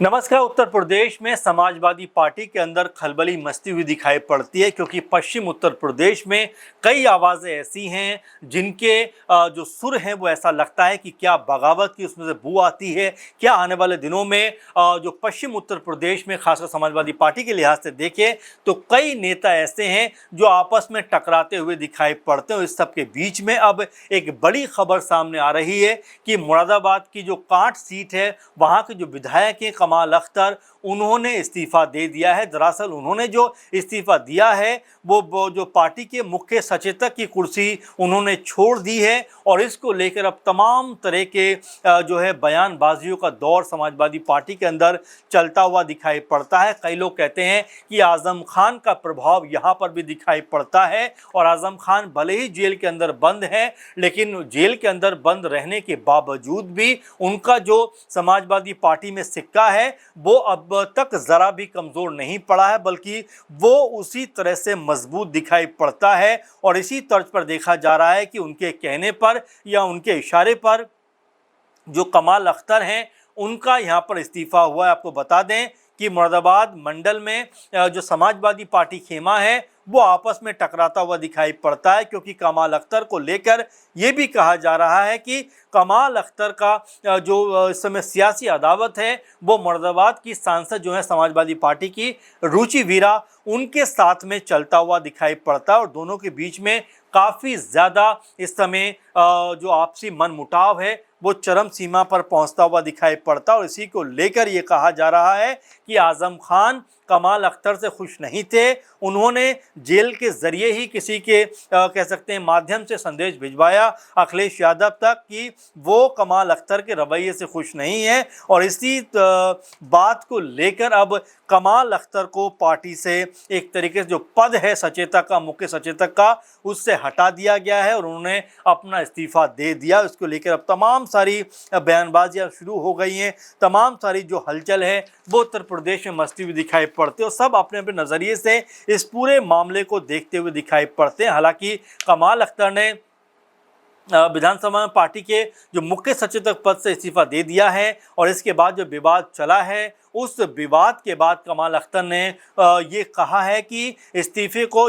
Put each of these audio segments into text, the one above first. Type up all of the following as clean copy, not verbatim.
नमस्कार। उत्तर प्रदेश में समाजवादी पार्टी के अंदर खलबली मचती हुई दिखाई पड़ती है क्योंकि पश्चिम उत्तर प्रदेश में कई आवाज़ें ऐसी हैं जिनके जो सुर हैं वो ऐसा लगता है कि क्या बगावत की उसमें से बू आती है। क्या आने वाले दिनों में जो पश्चिम उत्तर प्रदेश में खासकर समाजवादी पार्टी के लिहाज से देखें तो कई नेता ऐसे हैं जो आपस में टकराते हुए दिखाई पड़ते हैं। इस सब के बीच में अब एक बड़ी खबर सामने आ रही है कि मुरादाबाद की जो कांट सीट है वहाँ के जो विधायक हैं कमाल अख्तर, उन्होंने इस्तीफा दे दिया है। दरअसल उन्होंने जो इस्तीफा दिया है वो जो पार्टी के मुख्य सचेतक की कुर्सी उन्होंने छोड़ दी है और इसको लेकर अब तमाम तरह के जो है बयानबाजियों का दौर समाजवादी पार्टी के अंदर चलता हुआ दिखाई पड़ता है। कई लोग कहते हैं कि आजम खान का प्रभाव यहाँ पर भी दिखाई पड़ता है और आजम खान भले ही जेल के अंदर बंद है लेकिन जेल के अंदर बंद रहने के बावजूद भी उनका जो समाजवादी पार्टी में सिक्का है वो अब तक ज़रा भी कमज़ोर नहीं पड़ा है, बल्कि वो उसी तरह से मजबूत दिखाई पड़ता है। और इसी तर्ज पर देखा जा रहा है कि उनके कहने पर या उनके इशारे पर जो कमाल अख्तर हैं उनका यहाँ पर इस्तीफ़ा हुआ है। आपको बता दें कि मुरादाबाद मंडल में जो समाजवादी पार्टी खेमा है वो आपस में टकराता हुआ दिखाई पड़ता है क्योंकि कमाल अख्तर को लेकर ये भी कहा जा रहा है कि कमाल अख्तर का जो इस समय सियासी अदावत है वो मुरादाबाद की सांसद जो है समाजवादी पार्टी की रुचि वीरा उनके साथ में चलता हुआ दिखाई पड़ता है और दोनों के बीच में काफ़ी ज़्यादा इस समय जो आपसी मनमुटाव है वो चरम सीमा पर पहुंचता हुआ दिखाई पड़ता और इसी को लेकर ये कहा जा रहा है कि आजम खान कमाल अख्तर से खुश नहीं थे। उन्होंने जेल के ज़रिए ही किसी के कह सकते हैं माध्यम से संदेश भिजवाया अखिलेश यादव तक कि वो कमाल अख्तर के रवैये से खुश नहीं है और इसी बात को लेकर अब कमाल अख्तर को पार्टी से एक तरीके से जो पद है सचेतक का, मुख्य सचेतक का, उससे हटा दिया गया है और उन्होंने अपना इस्तीफ़ा दे दिया। इसको लेकर अब तमाम सारी बयानबाजियाँ शुरू हो गई हैं। तमाम सारी जो हलचल है वो उत्तर प्रदेश में मचती हुई दिखाई पड़ती है और सब अपने अपने नज़रिए से इस पूरे मामले को देखते हुए दिखाई पड़ते हैं। हालांकि कमाल अख्तर ने विधानसभा में पार्टी के जो मुख्य सचेतक पद से इस्तीफा दे दिया है और इसके बाद जो विवाद चला है उस विवाद के बाद कमाल अख्तर ने ये कहा है कि इस्तीफे को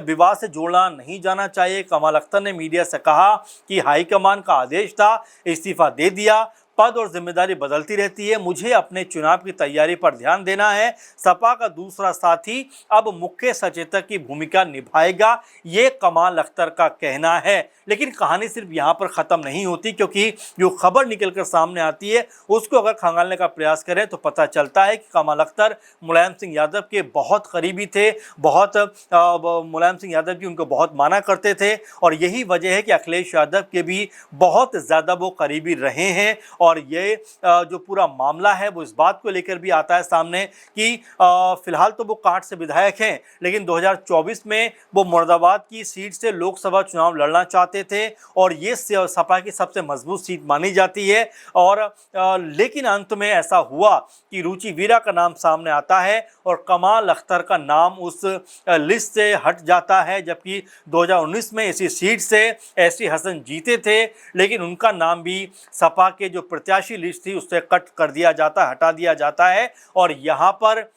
विवाद से जोड़ना नहीं जाना चाहिए। कमाल अख्तर ने मीडिया से कहा कि हाईकमान का आदेश था, इस्तीफा दे दिया, पद और जिम्मेदारी बदलती रहती है, मुझे अपने चुनाव की तैयारी पर ध्यान देना है। सपा का दूसरा साथी अब मुख्य सचेतक की भूमिका निभाएगा, ये कमाल अख्तर का कहना है। लेकिन कहानी सिर्फ यहाँ पर ख़त्म नहीं होती क्योंकि जो खबर निकल कर सामने आती है उसको अगर खंगालने का प्रयास करें तो पता चलता है कि कमाल अख्तर मुलायम सिंह यादव के बहुत करीबी थे, मुलायम सिंह यादव की उनको बहुत माना करते थे और यही वजह है कि अखिलेश यादव के भी बहुत ज़्यादा वो करीबी रहे हैं। और ये जो पूरा मामला है वो इस बात को लेकर भी आता है सामने कि फिलहाल तो वो कांट से विधायक हैं लेकिन 2024 में वो मुरादाबाद की सीट से लोकसभा चुनाव लड़ना चाहते थे और ये सपा की सबसे मजबूत सीट मानी जाती है। और लेकिन अंत में ऐसा हुआ कि रुचि वीरा का नाम सामने आता है और कमाल अख्तर का नाम उस लिस्ट से हट जाता है, जबकि 2019 में इसी सीट से एसटी हसन जीते थे लेकिन उनका नाम भी सपा के जो प्रत्याशी लिस्ट थी उससे कट कर दिया जाता है, हटा दिया जाता है और यहाँ पर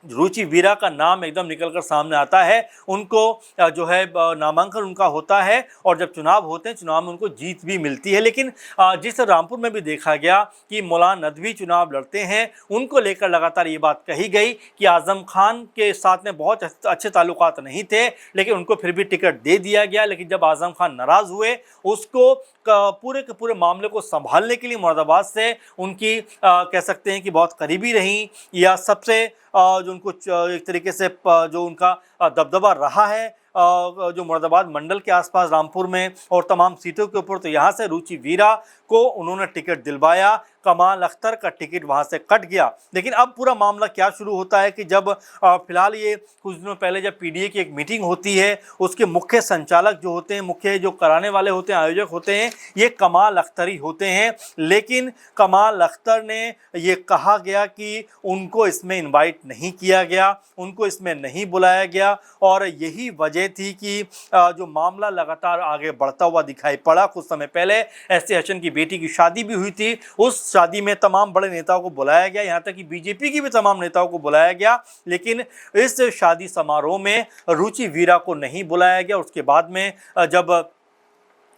रुचि वीरा का नाम एकदम निकलकर सामने आता है। उनको जो है नामांकन उनका होता है और जब चुनाव होते हैं चुनाव में उनको जीत भी मिलती है। लेकिन जिस रामपुर में भी देखा गया कि मौलाना नदवी चुनाव लड़ते हैं, उनको लेकर लगातार ये बात कही गई कि आजम खान के साथ में बहुत अच्छे ताल्लुकात नहीं थे लेकिन उनको फिर भी टिकट दे दिया गया। लेकिन जब आजम खान नाराज़ हुए उसको पूरे के पूरे मामले को संभालने के लिए मुरादाबाद से उनकी कह सकते हैं कि बहुत करीबी रहीं या सबसे जो उनको एक तरीके से जो उनका दबदबा रहा है जो मुरादाबाद मंडल के आसपास रामपुर में और तमाम सीटों के ऊपर, तो यहाँ से रुचि वीरा को उन्होंने टिकट दिलवाया। कमाल अख्तर का टिकट वहाँ से कट गया। लेकिन अब पूरा मामला क्या शुरू होता है कि जब फिलहाल ये कुछ दिनों पहले जब पीडीए की एक मीटिंग होती है उसके मुख्य संचालक जो होते हैं, मुख्य जो कराने वाले होते हैं, आयोजक होते हैं, ये कमाल अख्तर ही होते हैं। लेकिन कमाल अख्तर ने ये कहा गया कि उनको इसमें इनवाइट नहीं किया गया, उनको इसमें नहीं बुलाया गया और यही वजह थी कि जो मामला लगातार आगे बढ़ता हुआ दिखाई पड़ा। कुछ समय पहले एसटी हसन की बेटी की शादी भी हुई थी, उस शादी में तमाम बड़े नेताओं को बुलाया गया, यहाँ तक कि बीजेपी की भी तमाम नेताओं को बुलाया गया, लेकिन इस शादी समारोह में रुचि वीरा को नहीं बुलाया गया। उसके बाद में जब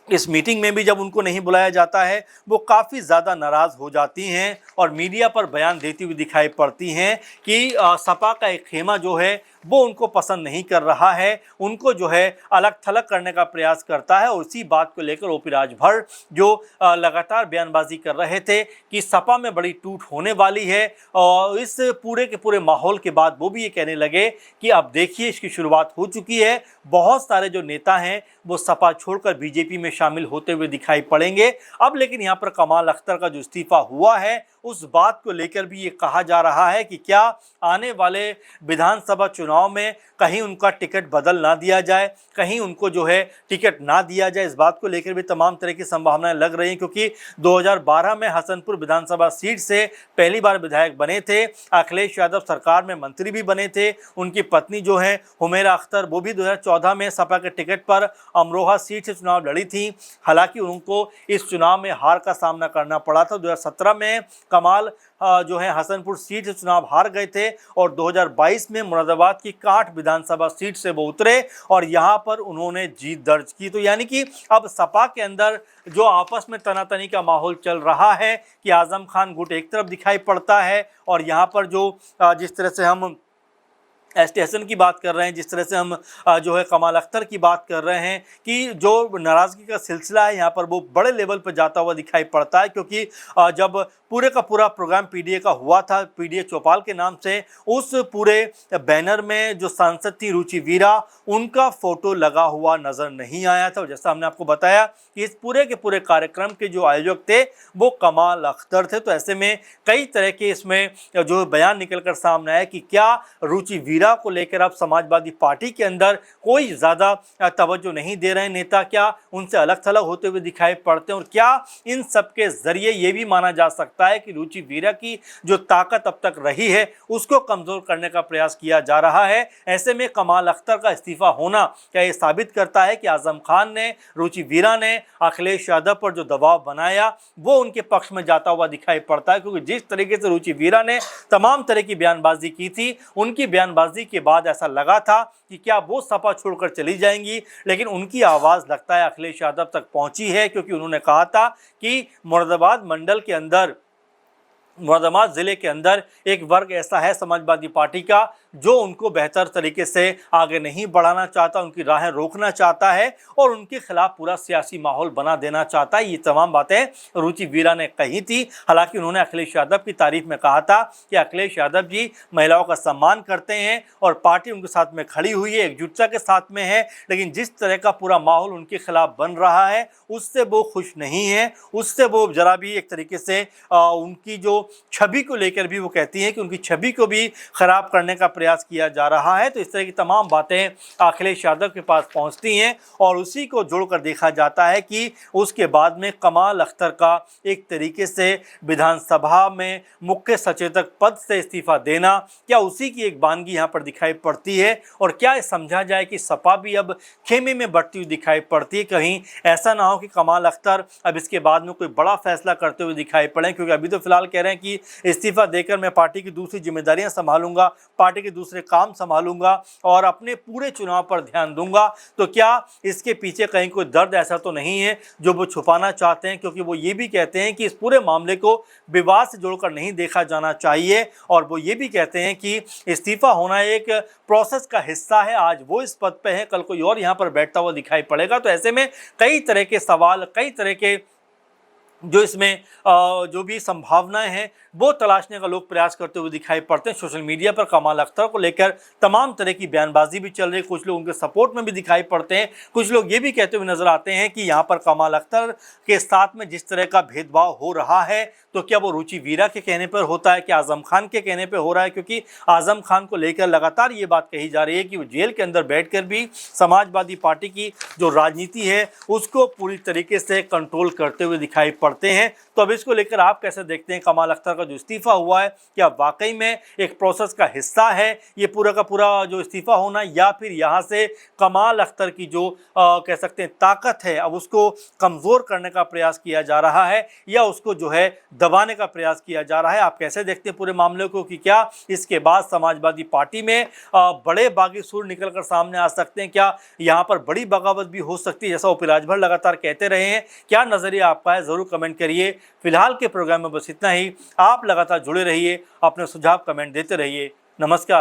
इस मीटिंग में भी जब उनको नहीं बुलाया जाता है, वो काफ़ी ज़्यादा नाराज़ हो जाती हैं और मीडिया पर बयान देती हुई दिखाई पड़ती हैं कि सपा का एक खेमा जो है वो उनको पसंद नहीं कर रहा है, उनको जो है अलग थलग करने का प्रयास करता है। और उसी बात को लेकर ओपी राजभर जो लगातार बयानबाजी कर रहे थे कि सपा में बड़ी टूट होने वाली है, और इस पूरे के पूरे माहौल के बाद वो भी ये कहने लगे कि अब देखिए इसकी शुरुआत हो चुकी है, बहुत सारे जो नेता हैं वो सपा छोड़कर बीजेपी में शामिल होते हुए दिखाई पड़ेंगे। अब लेकिन यहाँ पर कमाल अख्तर का जो इस्तीफा हुआ है उस बात को लेकर भी ये कहा जा रहा है कि क्या आने वाले विधानसभा चुनाव में कहीं उनका टिकट बदल ना दिया जाए, कहीं उनको जो है टिकट ना दिया जाए। इस बात को लेकर भी तमाम तरह की संभावनाएं लग रही हैं, क्योंकि 2012 में हसनपुर विधानसभा सीट से पहली बार विधायक बने थे, अखिलेश यादव सरकार में मंत्री भी बने थे, उनकी पत्नी जो है हुमैरा अख्तर वो भी 2014 में सपा के टिकट पर अमरोहा सीट से चुनाव लड़ी थी। हालांकि उनको इस चुनाव में हार का सामना करना पड़ा था। 2017 में कमाल जो है हसनपुर सीट से चुनाव हार गए थे और 2022 में मुरादाबाद की कांठ विधानसभा सीट से वो उतरे और यहां पर उन्होंने जीत दर्ज की। तो यानी कि अब सपा के अंदर जो आपस में तनातनी का माहौल चल रहा है कि आजम खान गुट एक तरफ दिखाई पड़ता है, और यहां पर जो जिस तरह से हम एसटी हसन की बात कर रहे हैं, जिस तरह से हम जो है कमाल अख्तर की बात कर रहे हैं, कि जो नाराज़गी का सिलसिला है यहाँ पर वो बड़े लेवल पर जाता हुआ दिखाई पड़ता है। क्योंकि जब पूरे का पूरा प्रोग्राम पीडीए का हुआ था, पीडीए चौपाल के नाम से, उस पूरे बैनर में जो सांसद थी रुचि वीरा, उनका फोटो लगा हुआ नज़र नहीं आया था। और जैसा हमने आपको बताया कि इस पूरे के पूरे कार्यक्रम के जो आयोजक थे वो कमाल अख्तर थे। तो ऐसे में कई तरह के इसमें जो बयान निकल कर सामने आया कि क्या रुचि वीरा को लेकर अब समाजवादी पार्टी के अंदर कोई ज़्यादा तवज्जो नहीं दे रहे नेता, क्या उनसे अलग थलग होते हुए दिखाई पड़ते हैं, और क्या इन सब के ज़रिए ये भी माना जा सकता है कि रुचि वीरा की जो ताकत अब तक रही है उसको कमज़ोर करने का प्रयास किया जा रहा है। ऐसे में कमाल अख्तर का इस्तीफा होना क्या ये साबित करता है कि आजम खान ने, रुचि वीरा ने अखिलेश यादव पर जो दबाव बनाया वो उनके पक्ष में जाता हुआ दिखाई पड़ता है। क्योंकि जिस तरीके से रुचि वीरा ने तमाम तरह की बयानबाजी की थी, उनकी बयानबाजी के बाद ऐसा लगा था कि क्या वो सपा छोड़कर चली जाएंगी, लेकिन उनकी आवाज़ लगता है अखिलेश यादव तक पहुंची है। क्योंकि उन्होंने कहा था कि मुरादाबाद मंडल के अंदर, मुरादाबाद ज़िले के अंदर एक वर्ग ऐसा है समाजवादी पार्टी का जो उनको बेहतर तरीके से आगे नहीं बढ़ाना चाहता, उनकी राहें रोकना चाहता है और उनके खिलाफ पूरा सियासी माहौल बना देना चाहता है। ये तमाम बातें रुचि वीरा ने कही थी। हालांकि उन्होंने अखिलेश यादव की तारीफ में कहा था कि अखिलेश यादव जी महिलाओं का सम्मान करते हैं और पार्टी उनके साथ में खड़ी हुई है, एकजुटता के साथ में है, लेकिन जिस तरह का पूरा माहौल उनके खिलाफ बन रहा है उससे वो खुश नहीं है, उससे वो जरा भी एक तरीके से उनकी जो छवि को लेकर भी वो कहती हैं कि उनकी छवि को भी खराब करने का प्रयास किया जा रहा है। तो इस तरह की तमाम बातें अखिलेश यादव के पास पहुंचती हैं और उसी को जोड़कर देखा जाता है कि उसके बाद में कमाल अख्तर का एक तरीके से विधानसभा में मुख्य सचेतक पद से इस्तीफा देना, क्या उसी की एक बानगी यहाँ पर दिखाई पड़ती है, और क्या समझा जाए कि सपा भी अब खेमे में बढ़ती हुई दिखाई पड़ती है। कहीं ऐसा ना हो कि कमाल अख्तर अब इसके बाद में कोई बड़ा फैसला करते हुए दिखाई पड़े, क्योंकि अभी तो फिलहाल कह रहे हैं कि इस्तीफा देकर मैं पार्टी की दूसरी जिम्मेदारियां संभालूंगा, पार्टी के दूसरे काम संभालूंगा और अपने पूरे चुनाव पर ध्यान दूंगा। तो क्या इसके पीछे कहीं कोई दर्द ऐसा तो नहीं है जो वो छुपाना चाहते हैं, क्योंकि वो ये भी कहते हैं कि इस पूरे मामले को विवाद से जोड़कर नहीं देखा जाना चाहिए, और वो ये भी कहते हैं कि इस्तीफा होना एक प्रोसेस का हिस्सा है। आज वो इस पद पे है, कल कोई और यहाँ पर बैठता हुआ दिखाई पड़ेगा। तो ऐसे में कई तरह के सवाल, कई तरह के जो इसमें जो भी संभावनाएं हैं वो तलाशने का लोग प्रयास करते हुए दिखाई पड़ते हैं। सोशल मीडिया पर कमाल अख्तर को लेकर तमाम तरह की बयानबाजी भी चल रही है, कुछ लोग उनके सपोर्ट में भी दिखाई पड़ते हैं, कुछ लोग ये भी कहते हुए नजर आते हैं कि यहाँ पर कमाल अख्तर के साथ में जिस तरह का भेदभाव हो रहा है तो क्या वो रुचि वीरा के कहने पर होता है कि आजम खान के कहने पर हो रहा है, क्योंकि आजम खान को लेकर लगातार ये बात कही जा रही है कि वो जेल के अंदर बैठकर भी समाजवादी पार्टी की जो राजनीति है उसको पूरी तरीके से कंट्रोल करते हुए दिखाई पड़ते हैं। तो अब इसको लेकर आप कैसे देखते हैं? कमाल अख्तर का जो इस्तीफा हुआ है, क्या वाकई में एक प्रोसेस का हिस्सा है ये पूरा का पूरा जो इस्तीफा होना, या फिर यहाँ से कमाल अख्तर की जो कह सकते हैं ताकत है अब उसको कमज़ोर करने का प्रयास किया जा रहा है, या उसको जो है दबाने का प्रयास किया जा रहा है? आप कैसे देखते हैं पूरे मामले को कि क्या इसके बाद समाजवादी पार्टी में बड़े बागी सुर निकल कर सामने आ सकते हैं? क्या यहाँ पर बड़ी बगावत भी हो सकती है, जैसा उपराज भर लगातार कहते रहे हैं? क्या नज़रिया आपका है, ज़रूर कमेंट करिए। फिलहाल के प्रोग्राम में बस इतना ही। आप लगातार जुड़े रहिए, अपने सुझाव कमेंट देते रहिए। नमस्कार।